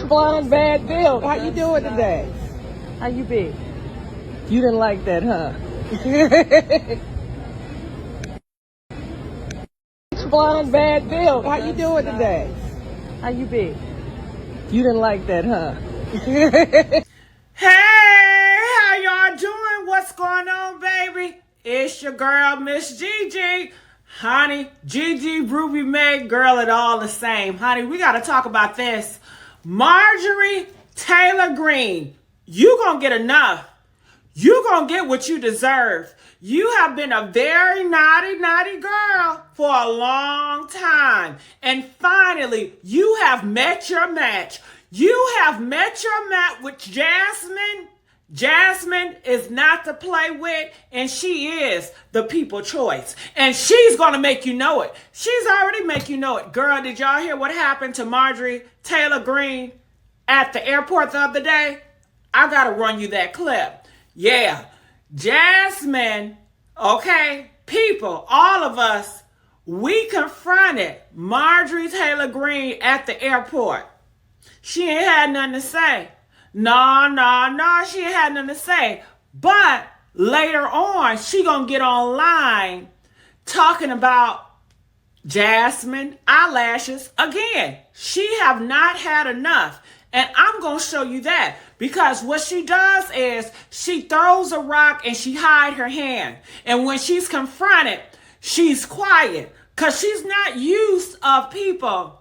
Blonde, bad build. How you doing today? How you be? You didn't like that, huh? Blonde, bad build. How you doing today? How you be? You didn't like that, huh? Hey, how y'all doing? What's going on, baby? It's your girl, Miss Gigi. Honey, Gigi, Ruby, Meg, girl, it all the same. Honey, we got to talk about this. Marjorie Taylor Greene, you gonna get enough. You gonna get what you deserve. You have been a very naughty girl for a long time. And finally, you have met your match. You have met your match with Jasmine. Jasmine is not to play with, and she is the people choice. And she's going to make you know it. She's already make you know it. Girl, did y'all hear what happened to Marjorie Taylor Greene at the airport the other day? I got to run you that clip. Yeah, Jasmine, okay, people, all of us, we confronted Marjorie Taylor Greene at the airport. She ain't had nothing to say. No, she ain't had nothing to say. But later on, she gonna get online talking about Jasmine Eyelashes again. She have not had enough. And I'm going to show you that, because what she does is she throws a rock and she hides her hand. And when she's confronted, she's quiet, because she's not used of people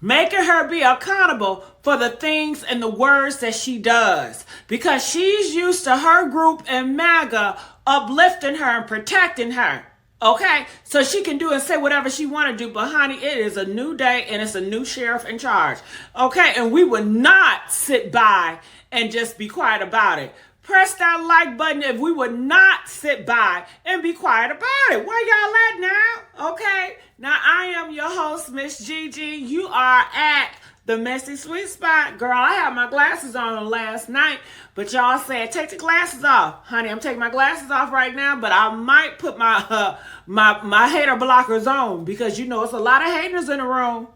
making her be accountable for the things and the words that she does, because she's used to her group and MAGA uplifting her and protecting her. Okay, so she can do and say whatever she want to do, but honey, it is a new day and it's a new sheriff in charge. Okay, and we will not sit by and just be quiet about it. Press that like button if we would not sit by and be quiet about it. Where y'all at now? Okay, now I am your host, Miss Gigi. You are at TheMessySweetSpot. Girl, I had my glasses on last night, but y'all said, take the glasses off. Honey, I'm taking my glasses off right now, but I might put my my hater blockers on, because you know it's a lot of haters in the room.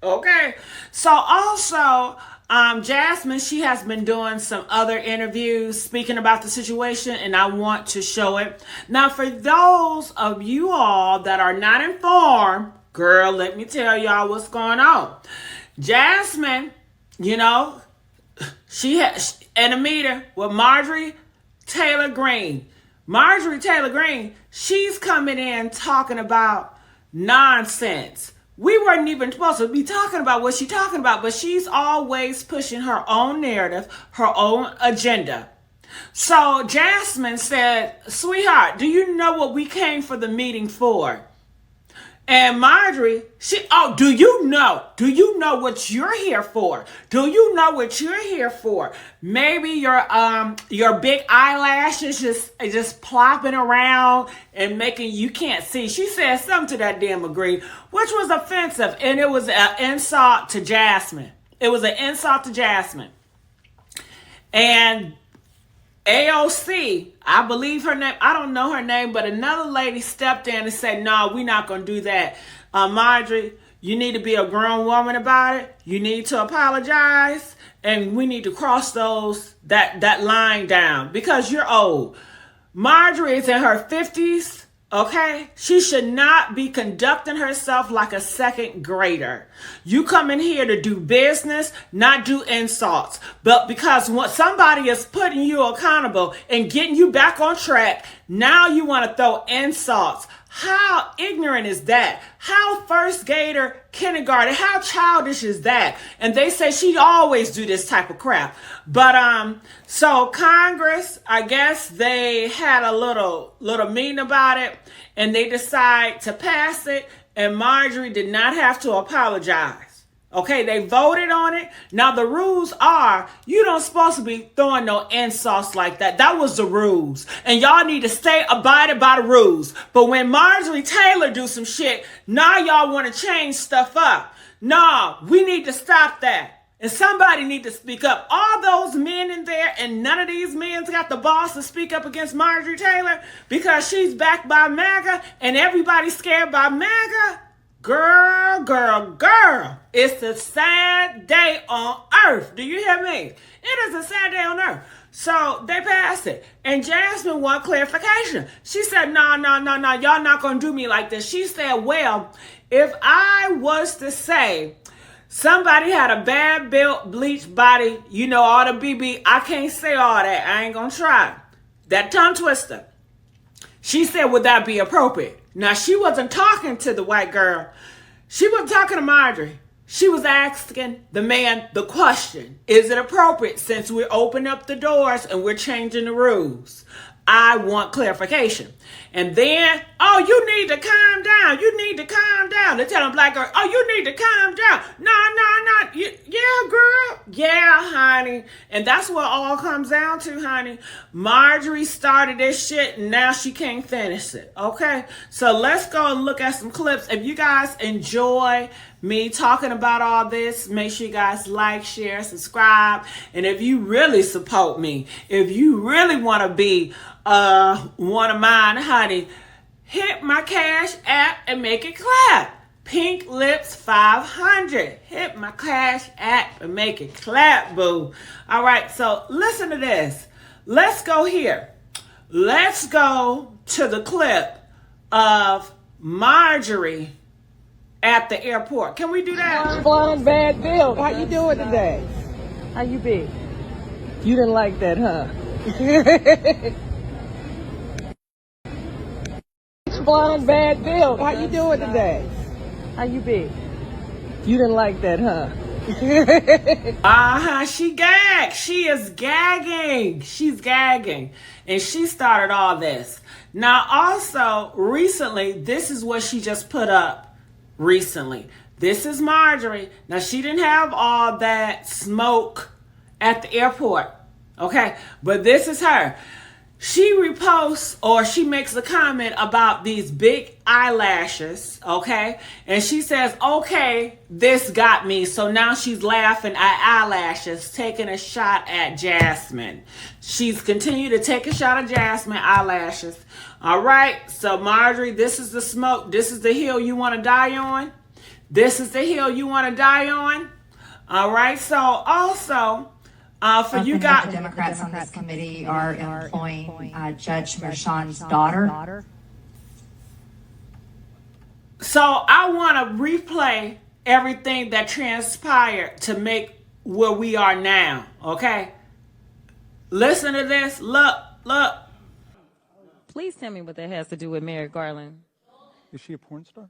Okay. So also, Jasmine, she has been doing some other interviews speaking about the situation, and I want to show it. Now, for those of you all that are not informed, girl, let me tell y'all what's going on. Jasmine, you know, she has in a meeting with Marjorie Taylor Greene. Marjorie Taylor Greene, she's coming in talking about nonsense. We weren't even supposed to be talking about what she's talking about, but she's always pushing her own narrative, her own agenda. So Jasmine said, sweetheart, do you know what we came for the meeting for? And Marjorie, do you know? Do you know what you're here for? Do you know what you're here for? Maybe your big eyelashes just plopping around and making you can't see. She said something to that damn Greene, which was offensive, and it was an insult to Jasmine. It was an insult to Jasmine. And AOC, I believe her name, I don't know her name, but another lady stepped in and said, no, we're not going to do that. Marjorie, you need to be a grown woman about it. You need to apologize, and we need to cross that line down, because you're old. Marjorie is in her 50s. Okay, she should not be conducting herself like a second grader. You come in here to do business, not do insults. But because somebody is putting you accountable and getting you back on track, now you want to throw insults. How ignorant is that? How first grader, kindergarten, how childish is that? And they say she always do this type of crap. But so Congress, I guess they had a little meeting about it, and they decide to pass it, and Marjorie did not have to apologize. Okay, they voted on it. Now the rules are, you don't supposed to be throwing no insults like that. That was the rules. And y'all need to stay abided by the rules. But when Marjorie Taylor do some shit, now y'all want to change stuff up. No, we need to stop that. And somebody need to speak up. All those men in there, and none of these men got the balls to speak up against Marjorie Taylor because she's backed by MAGA and everybody's scared by MAGA. Girl, it's a sad day on earth. Do you hear me? It is a sad day on earth. So they passed it. And Jasmine wanted clarification. She said, no, y'all not going to do me like this. She said, well, if I was to say somebody had a bad built, bleached body, you know, all the BB, I can't say all that. I ain't going to try. That tongue twister. She said, would that be appropriate? Now, she wasn't talking to the white girl. She wasn't talking to Marjorie. She was asking the man the question, is it appropriate since we're opening up the doors and we're changing the rules? I want clarification. And then, oh, you need to calm down. You need to calm down. They're telling black girl, oh, you need to calm down. No. Yeah, girl. Yeah, honey. And that's what all comes down to, honey. Marjorie started this shit and now she can't finish it. Okay? So let's go and look at some clips. If you guys enjoy me talking about all this, make sure you guys like, share, subscribe. And if you really support me, if you really want to be one of mine, honey, hit my Cash App and make it clap. PINKLIPS500. Hit my Cash App and make it clap, boo. All right, so listen to this. Let's go here. Let's go to the clip of Marjorie at the airport. Can we do that? Blonde, bad build. How you doing today? How you be? You didn't like that, huh? Blonde, bad build. How you doing today? How you be? You didn't like that, huh? She gagged. She is gagging. She's gagging. And she started all this. Now, also, recently, this is what she just put up recently. This is Marjorie. Now, she didn't have all that smoke at the airport. Okay? But this is her. She reposts or she makes a comment about these big eyelashes, okay? And she says, okay, this got me. So now she's laughing at eyelashes, taking a shot at Jasmine. She's continued to take a shot at Jasmine eyelashes. All right, so Marjorie, this is the smoke. This is the hill you want to die on. This is the hill you want to die on. All right, so also, for you guys, the Democrats on this committee are employing Judge Merchan's daughter. So I want to replay everything that transpired to make where we are now, okay? Listen to this. Look. Please tell me what that has to do with Merrick Garland. Is she a porn star?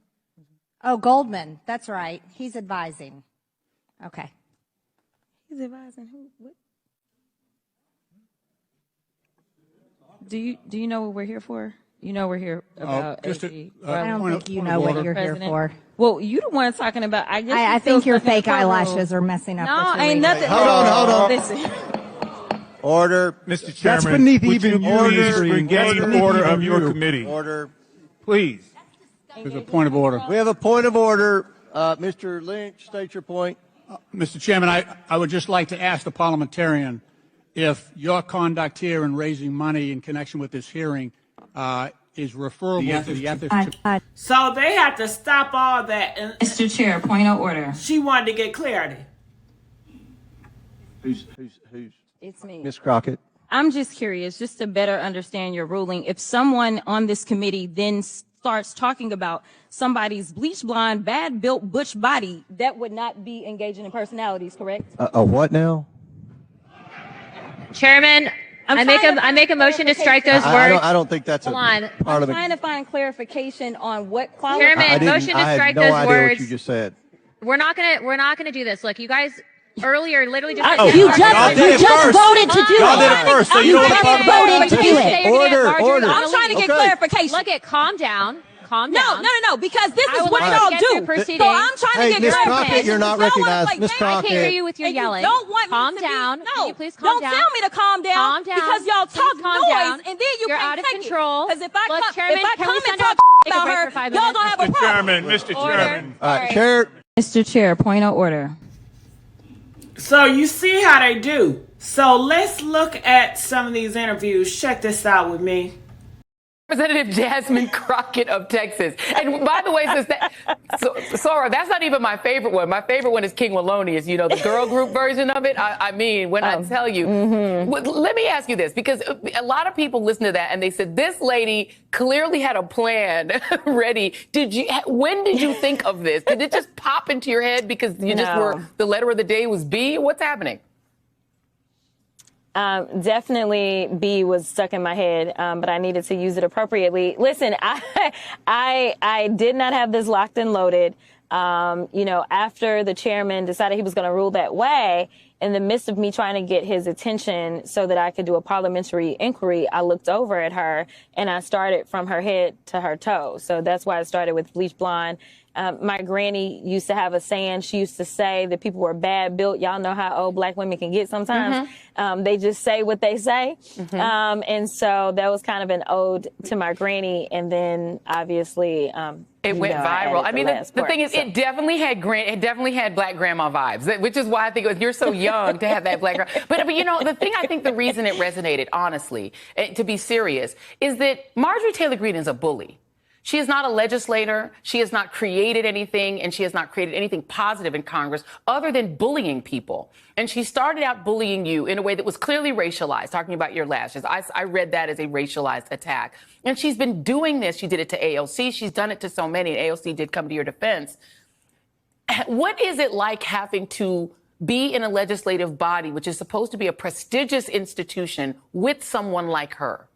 Oh, Goldman. That's right. He's advising. Okay. He's advising who? What? Do you know what we're here for? You know we're here about AG. I don't think you know what you're here for. Well, you the one talking about. I think your fake eyelashes are messing up. No, ain't nothing. Hold on. Listen. Order. Mr. Chairman, that's beneath even the order of your committee. Order. Please. There's a point of order. We have a point of order. Mr. Lynch, state your point. Mr. Chairman, I would just like to ask the parliamentarian if your conduct here in raising money in connection with this hearing is referable to the ethics. So they had to stop all that. And Mr. Chair, point of order. she wanted to get clarity. Who's? It's me. Ms. Crockett. I'm just curious, just to better understand your ruling. If someone on this committee then starts talking about somebody's bleach blonde, bad built butch body, that would not be engaging in personalities, correct? A what now? Chairman, I make a motion to strike those words. I don't think that's Hold on. part I'm of the. trying to find clarification on what quality. Chairman, motion to strike I had no those idea words. what you just said. We're not gonna do this. Look, you guys earlier literally just. You just voted to do it. Y'all did it first, so you don't want to talk about voted to do it. Order. I'm trying to get clarification. Look at, calm down. Calm down. No, because this I is would what like y'all to get do. through proceedings. So I'm trying to get Ms. clarification. Crockett, you're not You don't wanna recognized. play Ms. games. Crockett. I can't hear you with your yelling. Don't want calm me to down. Be, Can no, you please calm down? Don't tell me to calm down. Calm down. Because y'all Please talk calm noise, down. and then you You're can't out of take control. Because if I Look, come, Chairman, if I can come we and send talk a about break her, for 5 y'all minutes? gonna have a problem. Mr. Chairman. Chair. Mr. Chair, point of order. So you see how they do. So let's look at some of these interviews. Check this out with me. Representative Jasmine Crockett of Texas. And by the way, Sora, that's not even my favorite one. My favorite one is King Walonius, you know, the girl group version of it. I mean, when I tell you, let me ask you this, because a lot of people listen to that and they said, this lady clearly had a plan ready. When did you think of this? Did it just pop into your head because you just were, the letter of the day was B? What's happening? Definitely B was stuck in my head, but I needed to use it appropriately. Listen, I did not have this locked and loaded. You know, after the chairman decided he was going to rule that way, in the midst of me trying to get his attention so that I could do a parliamentary inquiry, I looked over at her and I started from her head to her toe. So that's why I started with bleach blonde. My granny used to have a saying. She used to say that people were bad built. Y'all know how old black women can get sometimes. They just say what they say. And so that was kind of an ode to my granny. And then obviously, it went viral. I mean, the thing is, it definitely had black grandma vibes, which is why I think you're so young to have that black grandma. But you know, the thing I think the reason it resonated, honestly, to be serious, is that Marjorie Taylor Greene is a bully. She is not a legislator. She has not created anything, and she has not created anything positive in Congress other than bullying people. And she started out bullying you in a way that was clearly racialized, talking about your lashes. I read that as a racialized attack. And she's been doing this. She did it to AOC. She's done it to so many, and AOC did come to your defense. What is it like having to be in a legislative body, which is supposed to be a prestigious institution, with someone like her?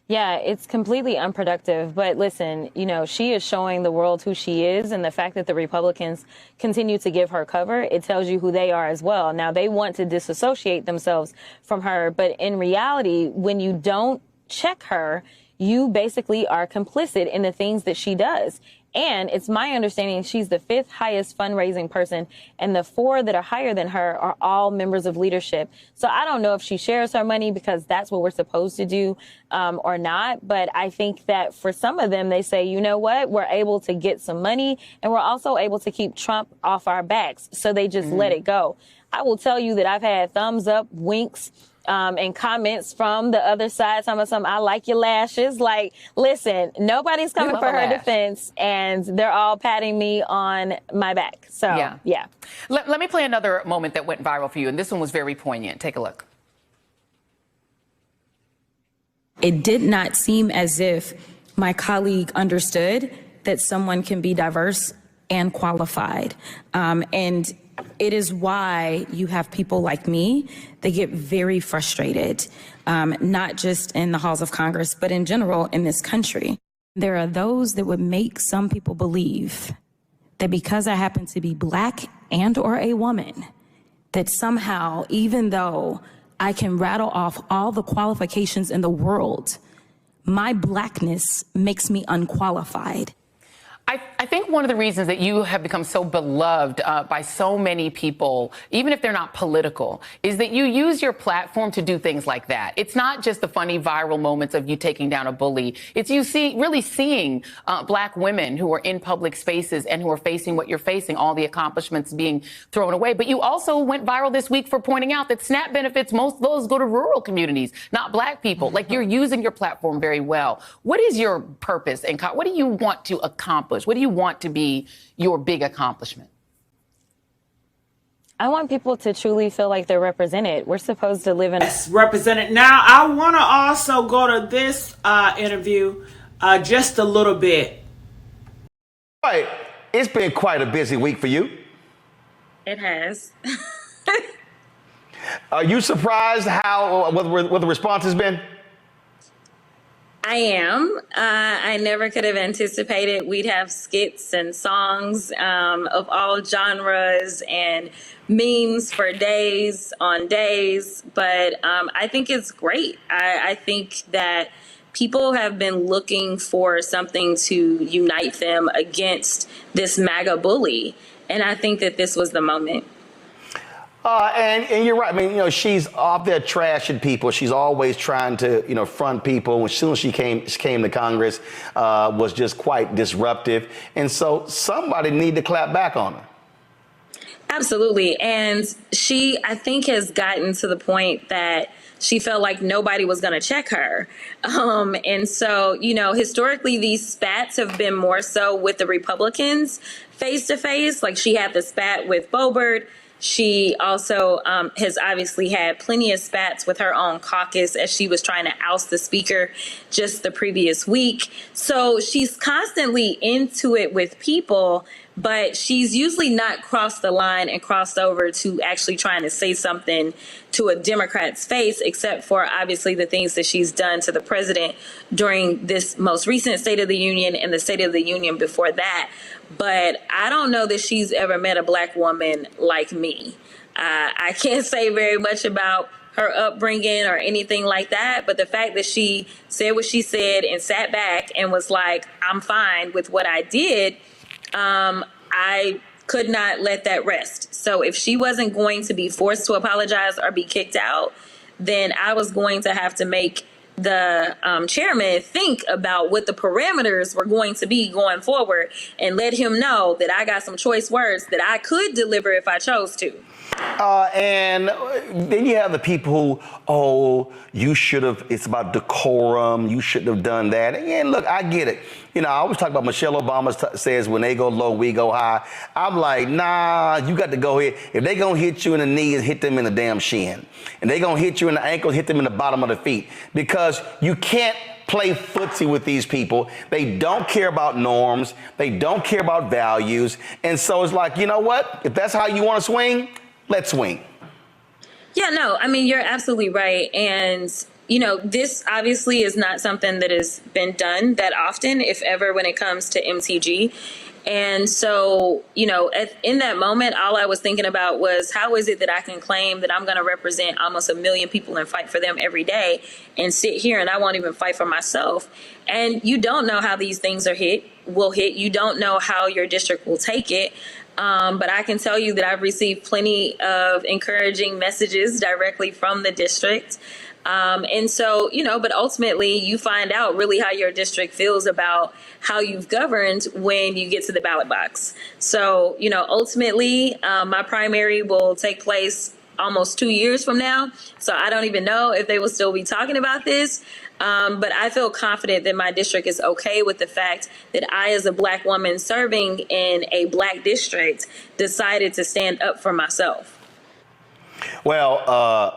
Yeah, it's completely unproductive. But listen, you know, she is showing the world who she is. And the fact that the Republicans continue to give her cover, it tells you who they are as well. Now, they want to disassociate themselves from her. But in reality, when you don't check her, you basically are complicit in the things that she does. And it's my understanding she's the 5th highest fundraising person, and the 4 that are higher than her are all members of leadership. So I don't know if she shares her money because that's what we're supposed to do or not. But I think that for some of them, they say, you know what, we're able to get some money and we're also able to keep Trump off our backs. So they just let it go. I will tell you that I've had thumbs up, winks, and comments from the other side, something, I like your lashes. Like, listen, nobody's coming for her defense, and they're all patting me on my back. So, yeah. Let me play another moment that went viral for you, and this one was very poignant. Take a look. It did not seem as if my colleague understood that someone can be diverse and qualified. And it is why you have people like me that get very frustrated, not just in the halls of Congress, but in general in this country. There are those that would make some people believe that because I happen to be black and or a woman, that somehow, even though I can rattle off all the qualifications in the world, my blackness makes me unqualified. I think one of the reasons that you have become so beloved by so many people, even if they're not political, is that you use your platform to do things like that. It's not just the funny viral moments of you taking down a bully. It's you really seeing black women who are in public spaces and who are facing what you're facing, all the accomplishments being thrown away. But you also went viral this week for pointing out that SNAP benefits, most of those go to rural communities, not black people. Like, you're using your platform very well. What is your purpose and what do you want to accomplish? What do you want to be your big accomplishment? I want people to truly feel like they're represented. We're supposed to live in represented. Now, I want to also go to this interview just a little bit. All right. It's been quite a busy week for you. It has. Are you surprised what the response has been? I am. I never could have anticipated we'd have skits and songs of all genres and memes for days on days. But I think it's great. I think that people have been looking for something to unite them against this MAGA bully. And I think that this was the moment. And you're right. I mean, she's out there trashing people. She's always trying to, front people. As soon as she came to Congress, was just quite disruptive. And so somebody need to clap back on her. Absolutely. And she, I think, has gotten to the point that she felt like nobody was going to check her. And so, historically, these spats have been more so with the Republicans face to face. Like she had the spat with Boebert. She also has obviously had plenty of spats with her own caucus as she was trying to oust the speaker just the previous week. So she's constantly into it with people, but she's usually not crossed the line and crossed over to actually trying to say something to a Democrat's face, except for obviously the things that she's done to the president during this most recent State of the Union and the State of the Union before that. But I don't know that she's ever met a black woman like me. I can't say very much about her upbringing or anything like that, but the fact that she said what she said and sat back and was like, I'm fine with what I did, I could not let that rest. So if she wasn't going to be forced to apologize or be kicked out, then I was going to have to make the chairman think about what the parameters were going to be going forward and let him know that I got some choice words that I could deliver if I chose to. And then you have the people who, you should have, it's about decorum, you shouldn't have done that. And look, I get it. I always talk about Michelle Obama says when they go low, we go high. I'm like, nah, you got to go here. If they going to hit you in the knees, hit them in the damn shin. And they going to hit you in the ankles, hit them in the bottom of the feet. Because you can't play footsie with these people. They don't care about norms. They don't care about values. And so it's like, you know what? If that's how you want to swing, let's swing. Yeah, no, I mean, you're absolutely right. And, this obviously is not something that has been done that often, if ever, when it comes to MTG. And so, in that moment, all I was thinking about was how is it that I can claim that I'm going to represent almost 1 million people and fight for them every day and sit here and I won't even fight for myself. And you don't know how these things will hit. You don't know how your district will take it. But I can tell you that I've received plenty of encouraging messages directly from the district. And so, but ultimately you find out really how your district feels about how you've governed when you get to the ballot box. So, ultimately, my primary will take place almost 2 years from now. So I don't even know if they will still be talking about this. But I feel confident that my district is okay with the fact that I, as a black woman serving in a black district, decided to stand up for myself. Well,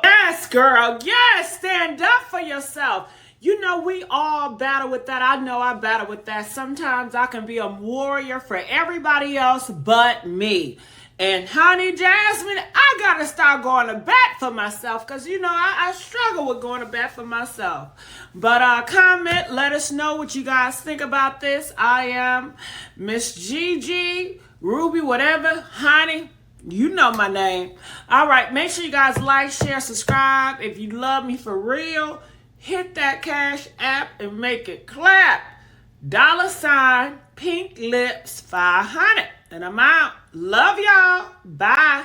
yes, girl. Yes, stand up for yourself. We all battle with that. I know I battle with that. Sometimes I can be a warrior for everybody else but me. And honey, Jasmine, I gotta start going to bat for myself because, I struggle with going to bat for myself. But comment, let us know what you guys think about this. I am Miss Gigi, Ruby, whatever, honey. You know my name. All right, make sure you guys like, share, subscribe. If you love me for real, hit that Cash App and make it clap. $PinkLips500. And I'm out. Love y'all. Bye.